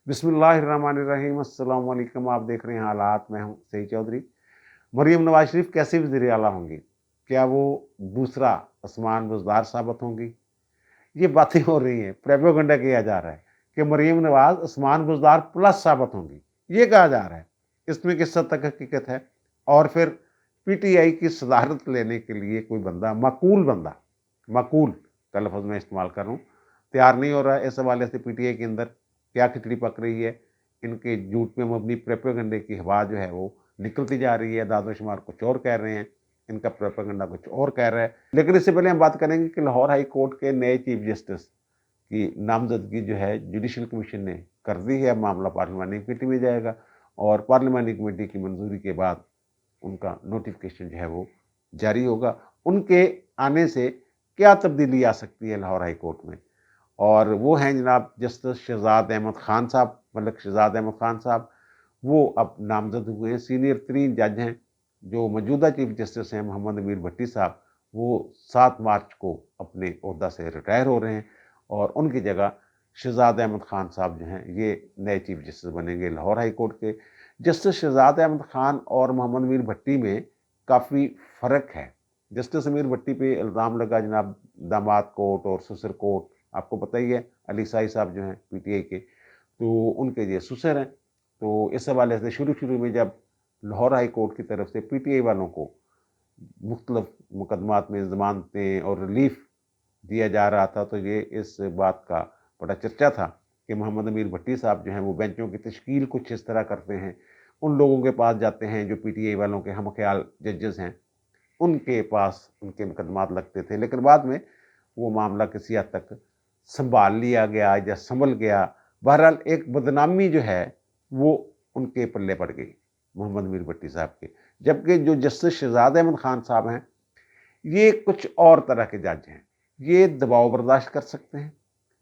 बिस्मिल्लाहिर्रहमानिर्रहीम। अस्सलाम वालेकुम। आप देख रहे हैं हालात। मैं हूं सईद चौधरी। मरियम नवाज शरीफ कैसे वज़ीर आला होंगी? क्या वो दूसरा उस्मान बुज़दार साबित होंगी? ये बातें हो रही हैं, प्रोपेगेंडा किया जा रहा है कि मरियम नवाज उस्मान बुज़दार प्लस साबित होंगी, ये कहा जा रहा है। इसमें किस हद तक हकीकत है? और फिर पीटीआई की सदारत लेने के लिए कोई बंदा माकूल का लफ्ज़ मैं इस्तेमाल कर रहा हूँ, तैयार नहीं हो रहा है। इस हवाले से पीटीआई के अंदर क्या खिचड़ी पक रही है, इनके झूठ पे मबनी प्रोपेगेंडे की हवा जो है वो निकलती जा रही है। दादोशुमार कुछ और कह रहे हैं, इनका प्रोपेगेंडा कुछ और कह रहा है। लेकिन इससे पहले हम बात करेंगे कि लाहौर हाई कोर्ट के नए चीफ जस्टिस की नामजदगी जो है जुडिशल कमीशन ने कर दी है। मामला पार्लिमानी कमेटी में जाएगा और पार्लिमानी कमेटी की मंजूरी के बाद उनका नोटिफिकेशन जो है वो जारी होगा। उनके आने से क्या तब्दीली आ सकती है लाहौर हाई कोर्ट में? और वो हैं जनाब जस्टिस शहजाद अहमद खान साहब, मलिक शहजाद अहमद खान साहब। वो अब नामजद हुए हैं, सीनियर तरीन जज हैं। जो मौजूदा चीफ जस्टिस हैं मोहम्मद अमीर भट्टी साहब, वो 7 मार्च को अपने ओहदा से रिटायर हो रहे हैं और उनकी जगह शहजाद अहमद खान साहब जो हैं ये नए चीफ जस्टिस बनेंगे लाहौर हाई कोर्ट के। जस्टिस शहजाद अहमद खान और मोहम्मद अमीर भट्टी में काफ़ी फ़र्क है। जस्टिस अमीर भट्टी पे इल्ज़ाम लगा जनाब दामाद कोर्ट और ससुर कोर्ट, आपको पता ही है, अली साई साहब जो हैं पीटीआई के, तो उनके ये ससुर हैं। तो इस हवाले से शुरू में जब लाहौर हाई कोर्ट की तरफ से पीटीआई वालों को मुख्तलिफ मुकदमात में ज़मानतें और रिलीफ दिया जा रहा था, तो ये इस बात का बड़ा चर्चा था कि मोहम्मद अमीर भट्टी साहब जो हैं वो बेंचों की तश्कील कुछ इस तरह करते हैं, उन लोगों के पास जाते हैं जो पीटीआई वालों के हम ख्याल जजेस हैं, उनके पास उनके मुकदमात लगते थे। लेकिन बाद में वो मामला किसी हद तक संभाल लिया गया या संभल गया। बहरहाल एक बदनामी जो है वो उनके पल्ले पड़ गई मोहम्मद मीर भट्टी साहब के। जबकि जो जस्टिस शहजाद अहमद खान साहब हैं ये कुछ और तरह के जज हैं। ये दबाव बर्दाश्त कर सकते हैं,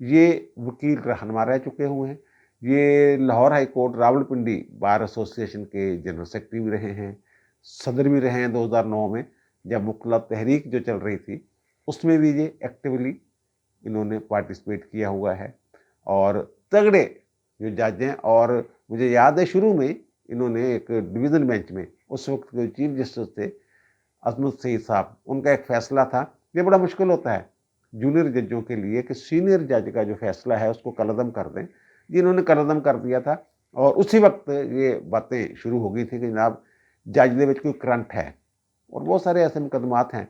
ये वकील रहनुमा रह चुके हुए हैं, ये Lahore high court Rawalpindi bar association के जनरल सेक्रेटरी भी रहे हैं, सदर भी रहे हैं 2009 में जब मुख्तलिफ तहरीक जो चल रही थी उसमें भी ये एक्टिवली इन्होंने पार्टिसिपेट किया हुआ है। और तगड़े जो जज हैं, और मुझे याद है शुरू में इन्होंने एक डिवीज़न बेंच में उस वक्त जो चीफ जस्टिस थे अजमत सईद साहब, उनका एक फ़ैसला था। ये बड़ा मुश्किल होता है जूनियर जजों के लिए कि सीनियर जज का जो फ़ैसला है उसको कलअदम कर दें। जिन्होंने कलअदम कर दिया था और उसी वक्त ये बातें शुरू हो गई थी कि जनाब जज दे विच कोई करंट है। और बहुत सारे ऐसे मुकदमात हैं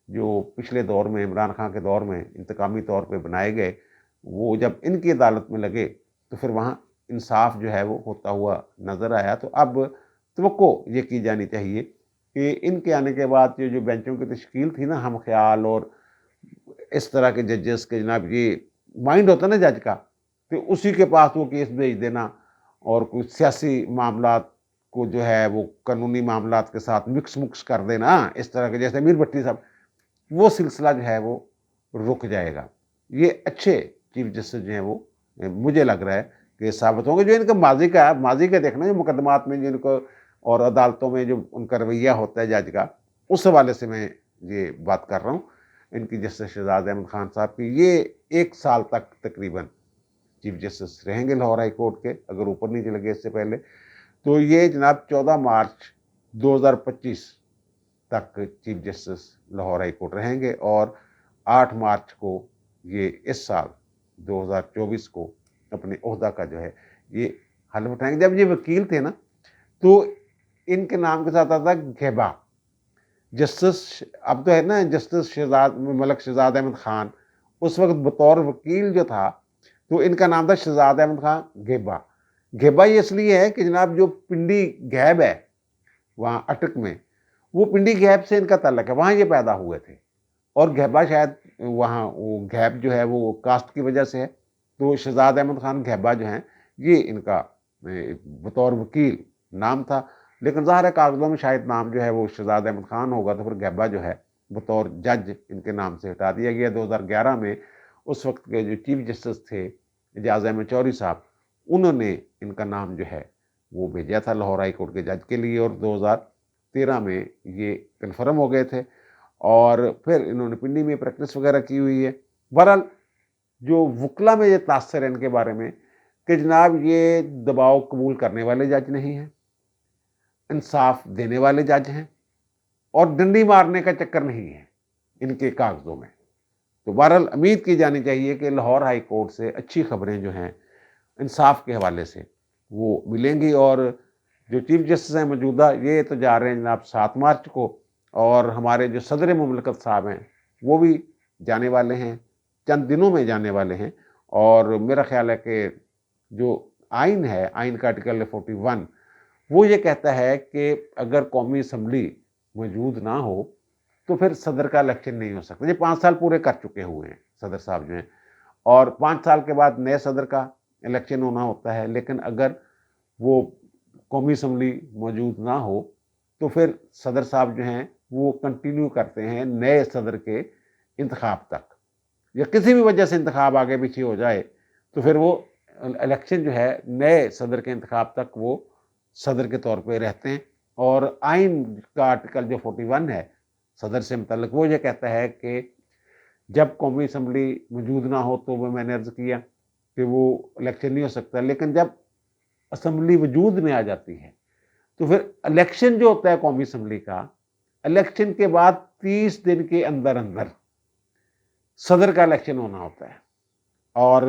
जो पिछले दौर में इमरान खान के दौर में इंतकामी तौर पे बनाए गए, वो जब इनकी अदालत में लगे तो फिर वहाँ इंसाफ जो है वो होता हुआ नज़र आया। तो अब तवक्को ये की जानी चाहिए कि इनके आने के बाद जो बेंचों की तश्कील थी ना हम ख्याल और इस तरह के जजेस के, जनाब ये माइंड होता ना जज का, तो उसी के पास वो केस भेज देना और कुछ सियासी मामलात को जो है वो कानूनी मामलात के साथ मिक्स कर देना, इस तरह के जैसे अमीर भट्टी साहब, वो सिलसिला जो है वो रुक जाएगा। ये अच्छे चीफ जस्टिस जो हैं वो मुझे लग रहा है कि साबित होंगे। जो इनका माजी का देखना, जो मुकदमात में जिनको और अदालतों में जो उनका रवैया होता है जज का, उस हवाले से मैं ये बात कर रहा हूँ। इनकी जस्टिस शहजाद अहमद खान साहब की ये 1 साल तक तकरीबन चीफ जस्टिस रहेंगे लाहौर हाई कोर्ट के, अगर ऊपर नीचे लगे इससे पहले। तो ये जनाब 14 मार्च 2025 तक chief justice Lahore high court रहेंगे और 8 मार्च को ये इस साल 2024 को अपने ओहदा का जो है ये हल्फ उठाएंगे। जब ये वकील थे ना तो इनके नाम के साथ आता घेबा जस्टिस। अब तो है ना जस्टिस शहजाद मलिक शहजाद अहमद खान, उस वक्त बतौर वकील जो था तो इनका नाम था शहजाद अहमद खान घेबा। घेबा ये इसलिए है कि जनाब जो पिंडी गैब है वहाँ अटक में, वो पिंडी गैब से इनका ताल्लुक है, वहाँ ये पैदा हुए थे। और घेबा शायद वहाँ वो गैब जो है वो कास्ट की वजह से है। तो शहजाद अहमद खान घेबा जो हैं ये इनका बतौर वकील नाम था। लेकिन ज़ाहिर है कागज़ों में शायद नाम जो है वो शहजाद अहमद खान होगा, तो फिर घेबा जो है बतौर जज इनके नाम से हटा दिया गया। 2011 में उस वक्त के जो चीफ जस्टिस थे एजाज अहमद चौधरी साहब, उन्होंने इनका नाम जो है वो भेजा था लाहौर हाई कोर्ट के जज के लिए और 2013 में ये कन्फर्म हो गए थे और फिर इन्होंने पिंडी में प्रैक्टिस वगैरह की हुई है। बहरहाल जो वकला में ये तासर है इनके बारे में, کہ जनाब ये दबाव कबूल करने वाले जज नहीं हैं, इंसाफ देने वाले जज हैं और डंडी मारने का चक्कर नहीं है इनके कागज़ों में। तो बहरहाल उम्मीद की जानी चाहिए कि लाहौर हाई कोर्ट से अच्छी खबरें जो हैं इंसाफ के हवाले से वो मिलेंगी। और जो चीफ जस्टिस हैं मौजूदा, ये तो जा रहे हैं जनाब 7 मार्च को, और हमारे जो सदर मुमलकत साहब हैं वो भी जाने वाले हैं, चंद दिनों में जाने वाले हैं। और मेरा ख्याल है कि जो आइन है, आइन का आर्टिकल 41, वो ये कहता है कि अगर कौमी असम्बली मौजूद ना हो तो फिर सदर का इलेक्शन नहीं हो सकता। ये 5 साल पूरे कर चुके हुए हैं सदर साहब जो हैं, और 5 साल के बाद नए सदर का इलेक्शन होना होता है। लेकिन अगर वो कौमी असम्बली मौजूद ना हो तो फिर सदर साहब जो हैं वो कंटिन्यू करते हैं नए सदर के इंतखाब तक, या किसी भी वजह से इंतखाब आगे पीछे हो जाए तो फिर वो इलेक्शन जो है नए सदर के इंतखाब तक वो सदर के तौर पे रहते हैं। और आइन का आर्टिकल जो 41 है सदर से मुतल्लिक, वो ये कहता है कि जब कौमी असम्बली मौजूद ना हो तो वो मैंने अर्ज़ किया कि वो इलेक्शन नहीं हो सकता। लेकिन जब असम्बली वजूद में आ जाती है तो फिर इलेक्शन जो होता है कौमी असम्बली का, इलेक्शन के बाद 30 दिन के अंदर अंदर सदर का इलेक्शन होना होता है। और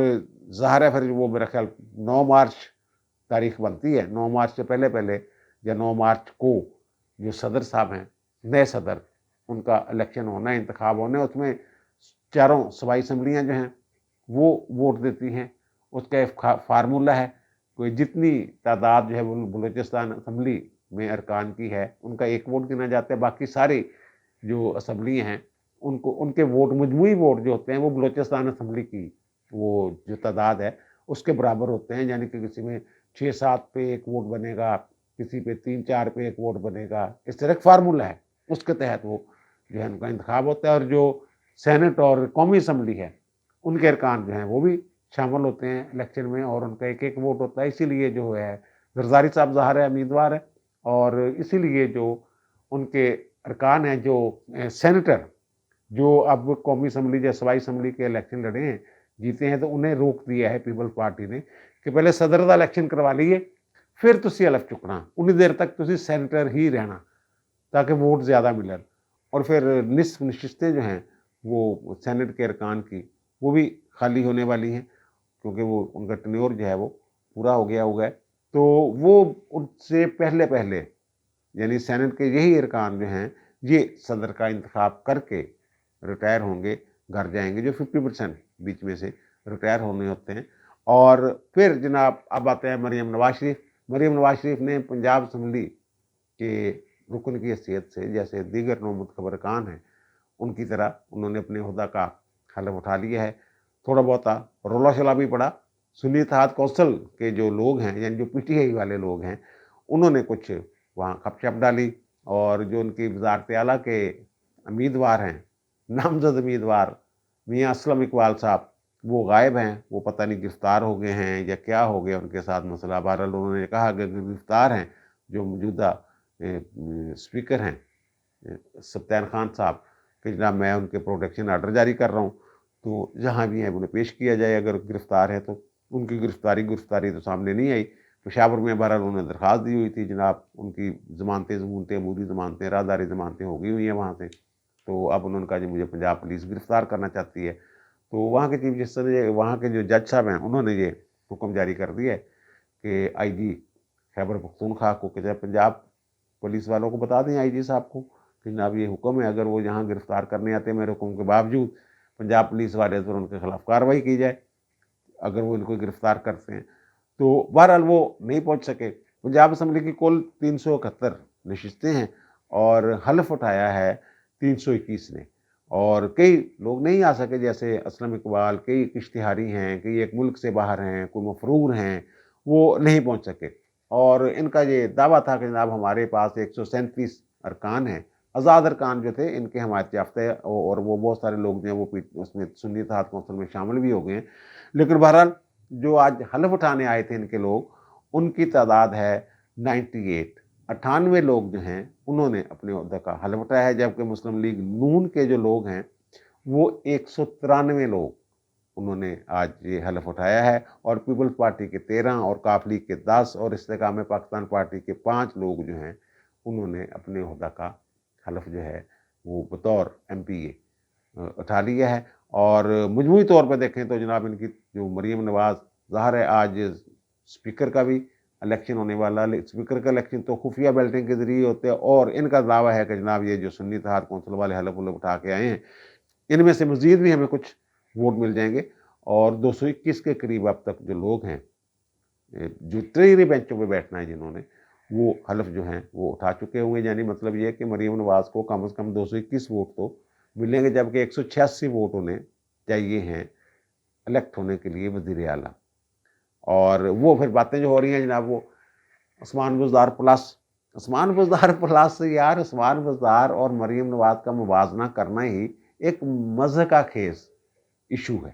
ज़ाहिर है फिर वो मेरा ख्याल 9 मार्च तारीख बनती है, 9 मार्च से पहले पहले या 9 मार्च को जो सदर साहब हैं, नए सदर, उनका इलेक्शन होना है, इंतखाब होना है। उसमें चारों सूबाई असम्बलियाँ जो हैं वो वोट देती हैं। उसका एक फार्मूला है, कोई जितनी तादाद जो है वो बलूचिस्तान असम्बली में अरकान की है उनका एक वोट गिना जाता है। बाकी सारी जो असम्बली हैं उनको उनके वोट, मजमूई वोट जो होते हैं वो बलूचिस्तान असम्बली की वो जो तादाद है उसके बराबर होते हैं। यानी कि किसी में 6-7 पे एक वोट बनेगा, किसी पे 3-4 पे एक वोट बनेगा, इस तरह का फार्मूला है। उसके तहत वो जो है उनका इंतखाब होता है। और जो सेनेट और कौमी असम्बली है उनके अरकान जो हैं वो भी शामिल होते हैं इलेक्शन में, और उनका एक एक वोट होता है। इसीलिए जो है जरदारी साहब ज़ाहिर है उम्मीदवार है, और इसीलिए जो उनके अरकान हैं, जो सेनेटर जो अब कौमी असम्बली या सूबाई असम्बली के इलेक्शन लड़े हैं, जीते हैं, तो उन्हें रोक दिया है पीपल्स पार्टी ने कि पहले सदर का इलेक्शन करवा लीजिए फिर तुसी हलफ चुकना, उन्नी देर तक तुसी सेनेटर ही रहना ताकि वोट ज़्यादा मिलन। और फिर निसफ नशिस्तें जो हैं वो सेनेट के अरकान की वो भी खाली होने वाली हैं, क्योंकि वो उनका टेन्योर जो है वो पूरा हो गया होगा। तो वो उनसे पहले पहले यानी सेनेट के यही अरकान जो हैं ये सदर का इंतखाब करके रिटायर होंगे, घर जाएंगे, जो 50% बीच में से रिटायर होने होते हैं। और फिर जनाब अब आते हैं मरीम नवाज शरीफ। मरीम नवाज शरीफ ने पंजाब असम्बली के रुकन की हैसियत से, जैसे दीगर नौमुंतखब अरकान हैं उनकी तरह, उन्होंने अपने ओहदा का हलफ उठा लिया है। थोड़ा बहुत रोला शला भी पड़ा। सुन्नी इत्तेहाद कौंसिल के जो लोग हैं, यानी जो पीटीआई वाले लोग हैं, उन्होंने कुछ वहाँ खपशप डाली, और जो उनकी वज़ारत आला के उम्मीदवार हैं, नामजद उम्मीदवार मियाँ असलम इकबाल साहब, वो गायब हैं। वो पता नहीं गिरफ़्तार हो गए हैं या क्या हो गया उनके साथ मसला। बहरहाल उन्होंने कहा कि गिरफ़्तार हैं जो मौजूदा स्पीकर हैं सत्यान खान साहब, कि जनाब मैं उनके प्रोटेक्शन आर्डर जारी कर रहा हूँ, तो जहाँ भी हैं उन्हें पेश किया जाए अगर गिरफ़्तार है तो। उनकी गिरफ़्तारी तो सामने नहीं आई। पेशावर में बहरहाल उन्होंने दरख्वास्त दी हुई थी, जनाब उनकी ज़मानतें अबूरी ज़मानतें, राहदारी ज़मानतें हो गई हुई हैं वहाँ से। तो अब उन्होंने कहा कि मुझे पंजाब पुलिस गिरफ़्तार करना चाहती है। तो वहाँ के चीफ जस्टिस ने, वहाँ के जो जज साहब हैं, उन्होंने ये हुक्म जारी कर दिया है कि आईजी खैबर पख्तूनख्वा को, कि पंजाब पुलिस वालों को बता दें आईजी साहब को कि जनाब ये हुक्म है, अगर वो यहाँ गिरफ़्तार करने आते हैं मेरे हुक्म के बावजूद, पंजाब पुलिस वाले तो उनके खिलाफ कार्रवाई की जाए अगर वो इनको गिरफ़्तार करते हैं। तो बहरहाल वो नहीं पहुँच सके। पंजाब असम्बली की कुल 371 नशिस्तें हैं और हलफ उठाया है 321 ने, और कई लोग नहीं आ सके, जैसे असलम इकबाल, कई इश्तिहारी हैं, कई एक मुल्क से बाहर हैं, कोई मफरूर हैं, वो नहीं पहुँच सके। और इनका ये दावा था कि जनाब हमारे पास 137 अरकान हैं, आज़ाद अरकान जो थे इनके हमायत याफ्ता है, और वो बहुत सारे लोग जो हैं वो उसमें सुन्नी इत्तेहाद कौंसिल में शामिल भी हो गए हैं। लेकिन बहरहाल जो आज हलफ उठाने आए थे इनके लोग, उनकी तादाद है 98 लोग जो हैं उन्होंने अपने ओहदे का हलफ उठाया है। जबकि मुस्लिम लीग नून के जो लोग हैं वो 193 लोग انہوں نے آج یہ حلف اٹھایا ہے، اور پیپلز پارٹی کے 13 اور کاف لیگ کے 10 اور استحکام پاکستان پارٹی کے 5 لوگ جو ہیں انہوں نے اپنے عہدہ کا حلف جو ہے وہ بطور ایم پی اے اٹھا لیا ہے۔ اور مجموعی طور پہ دیکھیں تو جناب ان کی جو مریم نواز، ظاہر ہے آج اسپیکر کا بھی الیکشن ہونے والا، اسپیکر کا الیکشن تو خفیہ بیلٹنگ کے ذریعے ہوتے ہیں، اور ان کا دعویٰ ہے کہ جناب یہ جو سنی اتحاد کونسل والے حلف اٹھا کے آئے ہیں ان میں سے مزید بھی ہمیں کچھ ووٹ مل جائیں گے، اور 221 کے قریب اب تک جو لوگ ہیں جو تیرے بینچوں پہ بیٹھنا ہے جنہوں نے، وہ حلف جو ہیں وہ اٹھا چکے ہوں گے۔ یعنی مطلب یہ ہے کہ مریم نواز کو کم از کم 221 ووٹ تو ملیں گے، جبکہ 186 ووٹ انہیں چاہیے ہیں الیکٹ ہونے کے لیے وزیر اعلیٰ۔ اور وہ پھر باتیں جو ہو رہی ہیں جناب وہ عثمان بزدار پلس، عثمان بزدار پلس، یار عثمان بزدار اور مریم نواز کا موازنہ کرنا ہی ایک مضحکہ خیز ایشو ہے،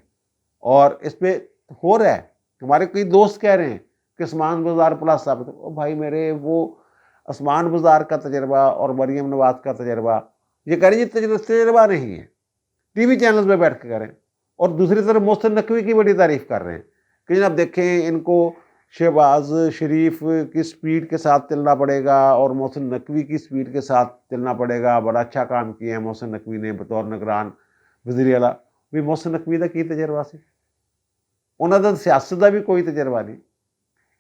اور اس پہ ہو رہا ہے۔ ہمارے کئی دوست کہہ رہے ہیں کہ عثمان بزدار پلس ثابت ہو، بھائی میرے وہ عثمان بزدار کا تجربہ اور مریم نواز کا تجربہ، یہ کہہ رہے ہیں تجربہ نہیں ہے، ٹی وی چینلز پہ بیٹھ کے کریں، اور دوسری طرف محسن نقوی کی بڑی تعریف کر رہے ہیں کہ جناب دیکھیں ان کو شہباز شریف کی سپیڈ کے ساتھ چلنا پڑے گا اور محسن نقوی کی سپیڈ کے ساتھ چلنا پڑے گا، بڑا اچھا کام کیا ہے محسن نقوی نے بطور نگران وزیر اعلیٰ۔ بھی محسن نقوی کا کی تجربہ سے انہوں نے سیاست کا بھی کوئی تجربہ نہیں۔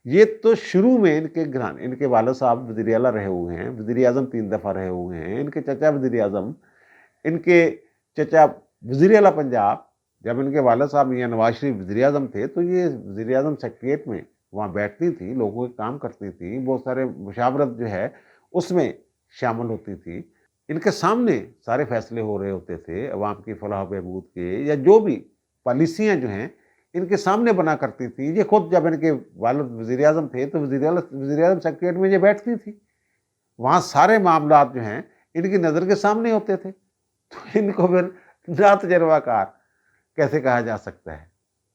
یہ تو شروع میں ان کے والد صاحب وزیر اعلیٰ رہے ہوئے ہیں، وزیر اعظم 3 دفعہ رہے ہوئے ہیں، ان کے چچا وزیر اعظم، ان کے چچا وزیر اعلیٰ پنجاب، جب ان کے والد صاحب میاں نواز شریف وزیر اعظم تھے تو یہ وزیر اعظم سیکریٹریٹ میں وہاں بیٹھتی تھی، لوگوں کے کام کرتی تھی، بہت سارے مشاورت جو ہے اس میں شامل ہوتی تھی، ان کے سامنے سارے فیصلے ہو رہے ہوتے تھے عوام کی فلاح و بہبود کے، یا جو بھی پالیسیاں جو ہیں ان کے سامنے بنا کرتی تھی۔ یہ خود جب ان کے والد وزیر اعظم تھے تو وزیر اعظم سیکریٹریٹ میں یہ بیٹھتی تھی، وہاں سارے معاملات جو ہیں ان کی نظر کے سامنے ہوتے تھے، تو ان کو پھر نا تجربہ کار کیسے کہا جا سکتا ہے؟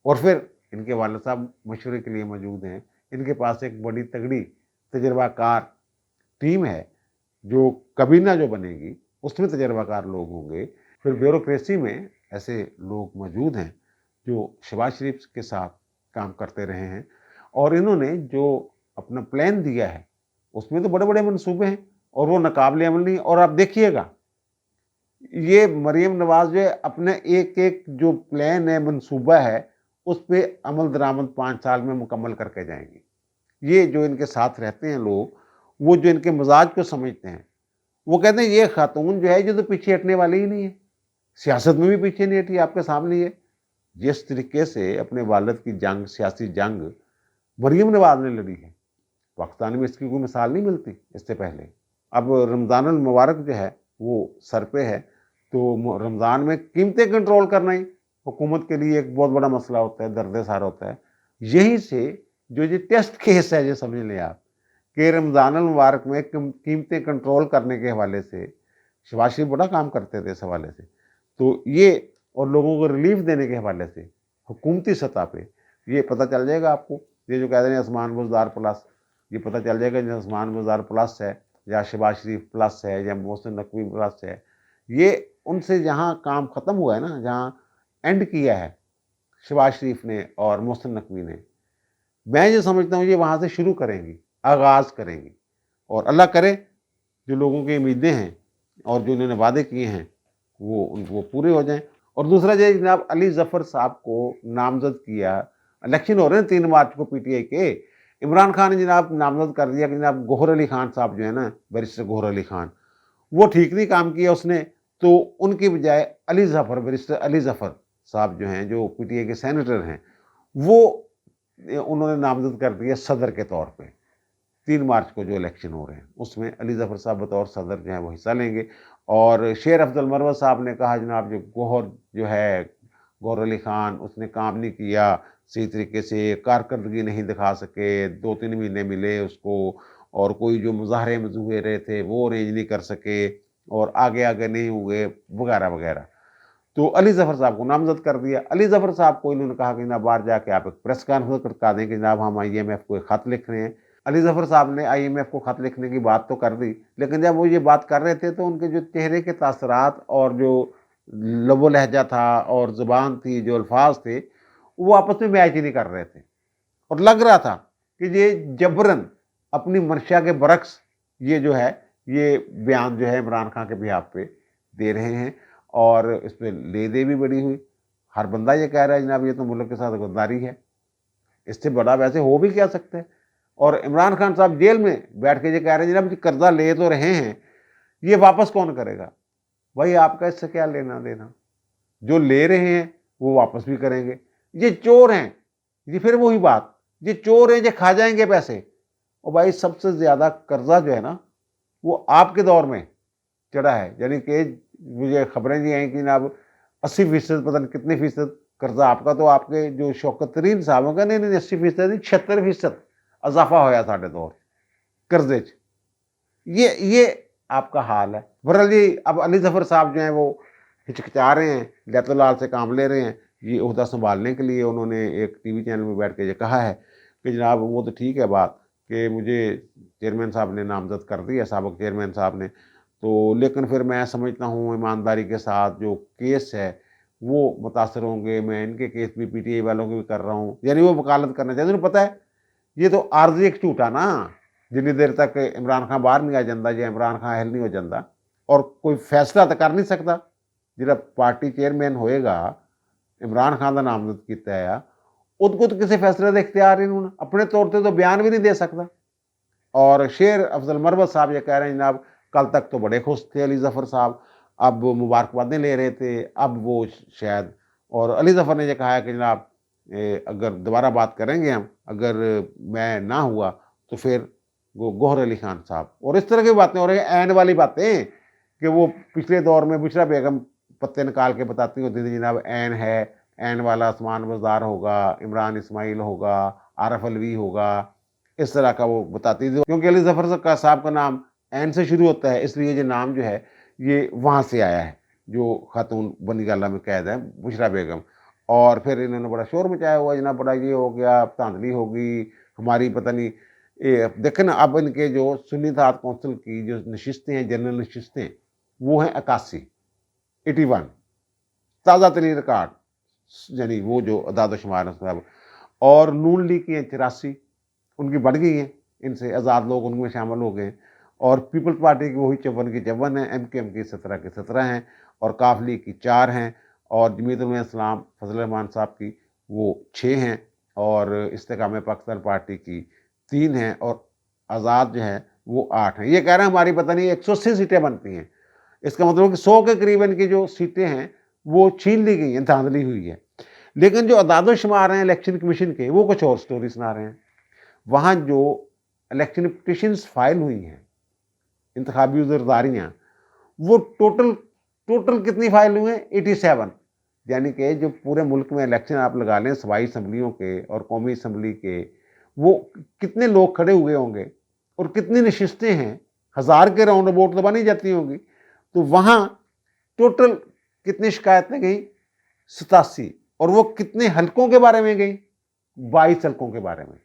اور پھر ان کے والد صاحب مشورے کے لیے موجود ہیں، ان کے پاس ایک بڑی تگڑی تجربہ کار ٹیم ہے، جو کابینہ جو بنے گی اس میں تجربہ کار لوگ ہوں گے، پھر بیوروکریسی میں ایسے لوگ موجود ہیں جو شہباز شریف کے ساتھ کام کرتے رہے ہیں، اور انہوں نے جو اپنا پلان دیا ہے اس میں تو بڑے بڑے منصوبے ہیں اور وہ ناقابل عمل نہیں۔ اور آپ دیکھیے گا یہ مریم نواز جو ہے اپنے ایک ایک جو پلان ہے، منصوبہ ہے، اس پہ عمل درآمد 5 سال میں مکمل کر کے جائیں گے۔ یہ جو ان کے ساتھ رہتے ہیں لوگ، وہ جو ان کے مزاج کو سمجھتے ہیں، وہ کہتے ہیں یہ خاتون جو ہے یہ تو پیچھے ہٹنے والی ہی نہیں ہے، سیاست میں بھی پیچھے نہیں ہٹی، آپ کے سامنے ہے جس طریقے سے اپنے والد کی جنگ، سیاسی جنگ مریم نواز نے لڑی ہے، پاکستان میں اس کی کوئی مثال نہیں ملتی اس سے پہلے۔ اب رمضان المبارک جو ہے وہ سر پہ ہے، تو رمضان میں قیمتیں کنٹرول کرنا ہی حکومت کے لیے ایک بہت بڑا مسئلہ ہوتا ہے، درد سار ہوتا ہے۔ یہیں سے جو یہ ٹیسٹ کیس ہے، یہ سمجھ لیں آپ کہ رمضان المبارک میں قیمتیں کنٹرول کرنے کے حوالے سے شہباز شریف بڑا کام کرتے تھے اس حوالے سے، تو یہ اور لوگوں کو ریلیف دینے کے حوالے سے حکومتی سطح پہ یہ پتہ چل جائے گا آپ کو۔ یہ جو کہہ رہے ہیں عثمان بزدار پلس، یہ پتہ چل جائے گا کہ عثمان بزدار پلس ہے یا شہباز شریف پلس ہے یا محسن نقوی پلس ہے، یہ ان سے جہاں کام ختم ہوا ہے نا، جہاں اینڈ کیا ہے شہباز شریف نے اور محسن نقوی نے، میں یہ سمجھتا ہوں یہ وہاں سے شروع کریں گی، آغاز کریں گی، اور اللہ کرے جو لوگوں کی امیدیں ہیں اور جو انہوں نے وعدے کیے ہیں وہ پورے ہو جائیں۔ اور دوسرا جو جناب علی ظفر صاحب کو نامزد کیا، الیکشن ہو رہے ہیں 3 مارچ کو پی ٹی آئی کے، عمران خان نے جناب نامزد کر دیا کہ جناب گوہر علی خان صاحب جو ہے نا، بیرسٹر گوہر علی خان، وہ ٹھیک نہیں کام کیا اس نے، تو ان کی بجائے علی ظفر، بیرسٹر علی ظفر صاحب جو ہیں جو پی ٹی آئی کے سینیٹر ہیں، وہ انہوں نے نامزد کر دیا صدر کے طور پہ۔ 3 مارچ کو جو الیکشن ہو رہے ہیں اس میں علی ظفر صاحب بطور صدر جو ہیں وہ حصہ لیں گے، اور شیر افضل مروت صاحب نے کہا جناب جو ہے گوہر علی خان، اس نے کام نہیں کیا صحیح طریقے سے، کارکردگی نہیں دکھا سکے، 2-3 مہینے ملے اس کو، اور کوئی جو مظاہرے مظوہرے رہے تھے وہ ارینج نہیں کر سکے، اور آگے نہیں ہوئے وغیرہ وغیرہ، تو علی ظفر صاحب کو نامزد کر دیا۔ علی ظفر صاحب کو انہوں نے کہا کہ جناب باہر جا کے آپ ایک پریس کانفرنس کروا دیں کہ جناب ہم IMF کو ایک خط لکھ رہے ہیں۔ علی ظفر صاحب نے IMF کو خط لکھنے کی بات تو کر دی، لیکن جب وہ یہ بات کر رہے تھے تو ان کے جو چہرے کے تاثرات اور جو لب و لہجہ تھا اور زبان تھی، جو الفاظ تھے، वो आपस में मैच ही नहीं कर रहे थे, और लग रहा था कि ये जबरन अपनी मंशा के बरक्स ये जो है ये बयान जो है इमरान खान के बिहाफ पे दे रहे हैं, और इस पर ले दे भी बड़ी हुई। हर बंदा ये कह रहा है जनाब ये तो मुल्क के साथ गद्दारी है, इससे बड़ा वैसे हो भी क्या सकता है। और इमरान खान साहब जेल में बैठ के ये कह रहे हैं जनाब कर्जा ले तो रहे हैं, ये वापस कौन करेगा। भाई आपका इससे क्या लेना देना, जो ले रहे हैं वो वापस भी करेंगे। ये चोर हैं, ये फिर वही बात, ये चोर हैं, ये खा जाएंगे पैसे। और भाई सबसे ज़्यादा कर्जा जो है ना वो आपके दौर में चढ़ा है, यानी कि मुझे खबरें जी आई कि जनाब 80% पता नहीं कितने फीसद कर्जा आपका, तो आपके जो शौकत तरीन साहब का नहीं 80% नहीं 76% इजाफा होया साढ़े दौर कर्जे च। ये आपका हाल है। बहरहाल जी अब अली जफर साहब जो हैं वो हिचकिचा रहे हैं, लैतुल्लाह से काम ले रहे हैं ये ओहदा संभालने के लिए। उन्होंने एक टीवी चैनल में बैठ के ये कहा है कि जनाब वो तो ठीक है बात कि मुझे चेयरमैन साहब ने नामजद कर दिया, साबिक चेयरमैन साहब ने, तो लेकिन फिर मैं समझता हूँ ईमानदारी के साथ जो केस है वो मुतासर होंगे, मैं इनके केस भी PTI वालों के भी कर रहा हूँ, यानी वो वकालत करना चाहते। उन्हें पता है ये तो आर्जी एक झूठा ना, जिन्नी देर तक इमरान खान बाहर नहीं आ जाता या इमरान खान हल नहीं हो जाता और कोई फैसला तो कर नहीं सकता। जो पार्टी चेयरमैन होएगा इमरान खान का नामजद किया है उनको तो किसी फैसले का इख्तियार ही नहीं, अपने तौर पर तो बयान भी नहीं दे सकता। और शेर अफजल मरवत साहब ये कह रहे हैं जनाब कल तक तो बड़े खुश थे अली जफ़र साहब, अब मुबारकबादें ले रहे थे, अब वो शायद, और अली जफ़र ने ये कहा है कि जनाब अगर दोबारा बात करेंगे हम, अगर मैं ना हुआ तो फिर वो गौहर अली खान साहब, और इस तरह की बातें हो रही हैं, ऐन वाली बातें कि वो पिछले दौर में बुशरा बेगम पत्ते निकाल के बताती होती थी जनाब ऐन है, ऐन वाला आसमान बज़दार होगा, इमरान इस्माइल होगा, आरफ अलवी होगा, इस तरह का वो बताती थी। क्योंकि अली जफ़र साहब का नाम ऐन से शुरू होता है, इसलिए ये नाम जो है ये वहाँ से आया है, जो खातून बनी गाला में कैद है बुशरा बेगम। और फिर इन्होंने बड़ा शोर मचाया हुआ जना, बड़ा ये हो गया, धांधली होगी हमारी, पता नहीं देखें ना। अब इनके जो सुन्नी इत्तेहाद कौंसिल की जो नशिस्तें हैं, जनरल नशिस्तें, वो हैं 81 ताज़ा तरीन रिकॉर्ड, यानी वो जो अदाद शुमार है। और नून लीग की हैं 84, उनकी बढ़ गई हैं, इनसे आज़ाद लोग उनमें शामिल हो गए। और पीपल्स पार्टी की वही 54 की 54 है, MKM की 17 की 17 हैं, और काफ लीग की 4 हैं, और जमीयत उलमा इस्लाम फजल रहमान साहब की वो 6 हैं, और इस्तेकाम पाकिस्तान पार्टी की 3 हैं, और आज़ाद जो है वो 8 हैं। ये कह रहे हैं हमारी पता नहीं 180 सीटें बनती हैं, इसका मतलब कि 100 के करीब इनकी जो सीटें हैं वो छीन ली गई हैं, धांधली हुई है। लेकिन जो अदाद शुमार हैं इलेक्शन कमीशन के, वो कुछ और स्टोरी सुना रहे हैं। वहाँ जो इलेक्शन पिटिशंस फाइल हुई हैं, इंतखाबी उज़रदारियाँ, वो टोटल कितनी फाइल हुई हैं 87, यानी कि जो पूरे मुल्क में इलेक्शन आप लगा लें सूबाई असम्बलियों के और कौमी असम्बली के, वो कितने लोग खड़े हुए होंगे और कितनी नशिस्तें हैं, 1000 के राउंड वोट तो बनी जाती होंगी। तो वहाँ टोटल कितनी शिकायतें गई 87, और वो कितने हलकों के बारे में गई 22 हलकों के बारे में।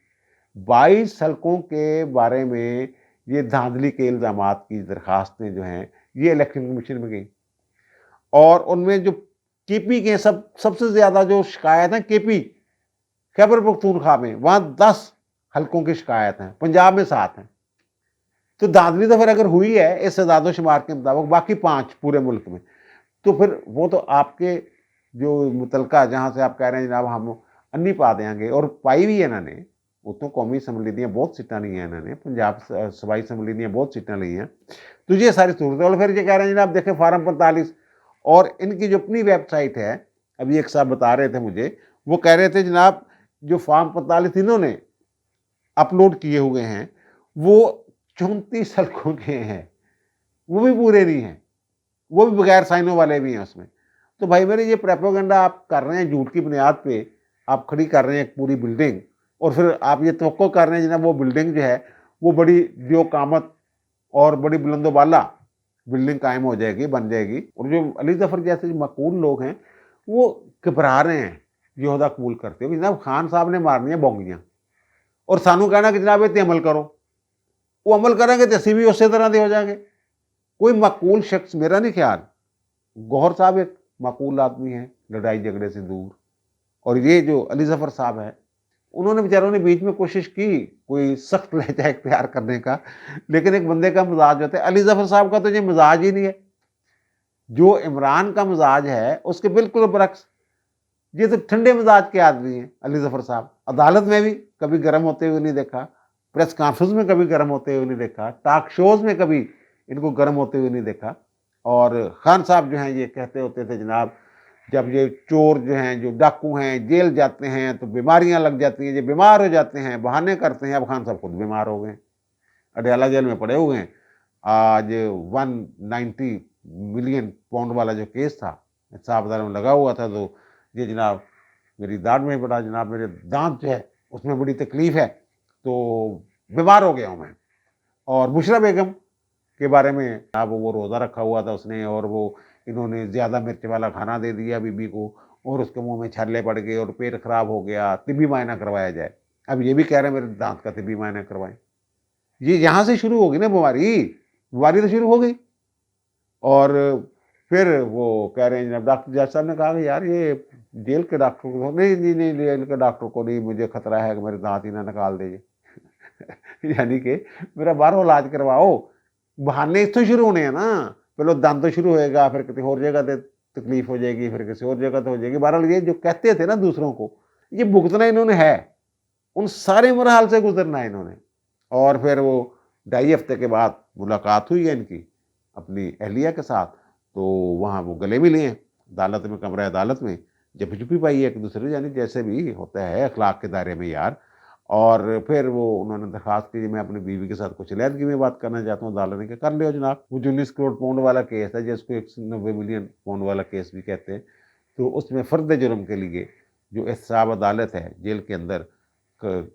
22 हलकों के बारे में ये धांधली के इल्ज़ामात की दरखास्तें जो हैं ये इलेक्शन कमीशन में गई, और उनमें जो KP के सबसे ज़्यादा जो शिकायत है KP खैबर पख्तूनख्वा में, वहाँ 10 हलकों की शिकायत हैं, पंजाब में 7 हैं। तो धांधली तो फिर अगर हुई है इस आदाद शुमार के मुताबिक बाकी 5 पूरे मुल्क में, तो फिर वो तो आपके जो मुतलका जहाँ से आप कह रहे हैं जनाब हम अन्नी पा देंगे, और पाई भी है इन्होंने, वो तो कौमी असम्बली दी बहुत सीटें ली हैं इन्होंने, पंजाब सूबाई असम्बली दी बहुत सीटें ली हैं। तो ये सारी सूरत, और फिर ये कह रहे हैं जनाब देखें फार्म 45, और इनकी जो अपनी वेबसाइट है, अभी एक साहब बता रहे थे मुझे, वो कह रहे थे जनाब जो फार्म 45 इन्होंने अपलोड किए हुए हैं वो 34 हलकों के हैं, वो भी पूरे नहीं हैं, वो भी बगैर साइनों वाले भी हैं उसमें। तो भाई मेरे ये प्रोपेगेंडा आप कर रहे हैं, झूठ की बुनियाद पे आप खड़ी कर रहे हैं एक पूरी बिल्डिंग, और फिर आप ये तवक्को कर रहे हैं जनाब वो बिल्डिंग जो है वो बड़ी जो कामत और बड़ी बुलंदोबाला बिल्डिंग कायम हो जाएगी, बन जाएगी। और जो अली जफ़र जैसे जो मकबूल लोग हैं वो घबरा रहे हैं ये ओहदा कबूल करते हुए। जनाब खान साहब ने मारनी है बोंगियाँ, और सानू कहना कि जनाब इतने अमल करो, वो अमल करेंगे तो असी भी उस तरह के हो जाएंगे। कोई माकूल शख्स, मेरा नहीं ख्याल, गौहर साहब एक माकूल आदमी है, लड़ाई झगड़े से दूर, اور یہ جو علی ظفر صاحب ہیں، انہوں نے بیچاروں نے بیچ میں کوشش کی کوئی سخت لہجہ اختیار کرنے کا، لیکن ایک بندے کا مزاج ہوتا ہے، علی ظفر صاحب کا تو یہ مزاج ہی نہیں ہے، جو عمران کا مزاج ہے اس کے بالکل برعکس، یہ تو ٹھنڈے مزاج کے آدمی ہیں علی ظفر صاحب، عدالت میں بھی کبھی گرم ہوتے ہوئے نہیں دیکھا، پریس کانفرنس میں کبھی گرم ہوتے ہوئے نہیں دیکھا، ٹاک شوز میں کبھی ان کو گرم ہوتے ہوئے نہیں دیکھا۔ اور خان صاحب جو ہیں یہ کہتے ہوتے تھے جناب، جب یہ چور جو ہیں جو ڈاکو ہیں جیل جاتے ہیں تو بیماریاں لگ جاتی ہیں، یہ بیمار ہو جاتے ہیں، بہانے کرتے ہیں۔ اب خان صاحب خود بیمار ہو گئے، اڈیالہ جیل میں پڑے ہوئے ہیں۔ آج 190 ملین پاؤنڈ والا جو کیس تھا صاحب ادارے میں لگا ہوا تھا، تو یہ جناب میری دانت میں بڑا، جناب میرے دانت جو ہے اس میں بڑی تکلیف ہے، تو بیمار ہو گیا ہوں میں۔ اور بشرا بیگم کے بارے میں اب وہ روزہ رکھا ہوا تھا اس نے، اور وہ انہوں نے زیادہ مرچ والا کھانا دے دیا بی بی کو، اور اس کے منہ میں چھالے پڑ گئے اور پیٹ خراب ہو گیا، طبی معائنہ کروایا جائے۔ اب یہ بھی کہہ رہے ہیں میرے دانت کا طبی معائنہ کروائیں۔ یہ یہاں سے شروع ہوگی نا بیماری تو شروع ہو گئی۔ اور پھر وہ کہہ رہے ہیں جناب، ڈاکٹر جج صاحب نے کہا کہ یار یہ جیل کے ڈاکٹر کو نہیں نہیں نہیں، جیل کے ڈاکٹر کو نہیں، مجھے خطرہ ہے کہ میرے دانت ہی نہ نکال دے یعنی کہ میرا باہروں علاج کرواؤ۔ بہانے اس تو شروع ہونے ہیں نا، پہلے دانت تو شروع ہوئے گا، پھر کسی اور جگہ تے تکلیف ہو جائے گی، پھر کسی اور جگہ تو ہو جائے گی۔ بہرحال یہ جو کہتے تھے نا دوسروں کو، یہ بھگتنا انہوں نے ہے، ان سارے مراحل سے گزرنا ہے انہوں نے۔ اور پھر وہ 2.5 ہفتے کے بعد ملاقات ہوئی ہے ان کی اپنی اہلیہ کے ساتھ، تو وہاں وہ گلے ملے ہیں عدالت میں، کمرہ عدالت میں، جب جھپی پائی ہے ایک دوسرے، یعنی جیسے بھی ہوتا ہے اخلاق کے دائرے میں یار۔ اور پھر وہ انہوں نے درخواست کی، میں اپنی بیوی کے ساتھ کچھ علیحدگی میں بات کرنا چاہتا ہوں۔ عدالت نے کہا کر لو جناب۔ وہ جو 19 کروڑ پاؤنڈ والا کیس ہے، جس کو 190 ملین پاؤنڈ والا کیس بھی کہتے ہیں، تو اس میں فرد جرم کے لیے جو احتساب عدالت ہے جیل کے اندر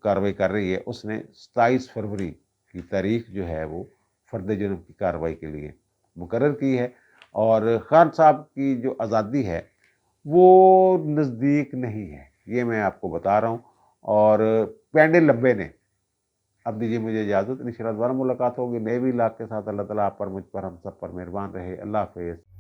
کارروائی کر رہی ہے، اس نے 27 فروری کی تاریخ جو ہے وہ فرد جرم کی کارروائی کے لیے مقرر کی ہے۔ اور خان صاحب کی جو آزادی ہے وہ نزدیک نہیں ہے، یہ میں آپ کو بتا رہا ہوں۔ اور پینڈے لمبے نے۔ اب دیجیے مجھے اجازت، انشاءاللہ دوبارہ ملاقات ہوگی نئے بھی علاق کے ساتھ۔ اللہ تعالیٰ آپ پر، مجھ پر، ہم سب پر مہربان رہے۔ اللہ حافظ۔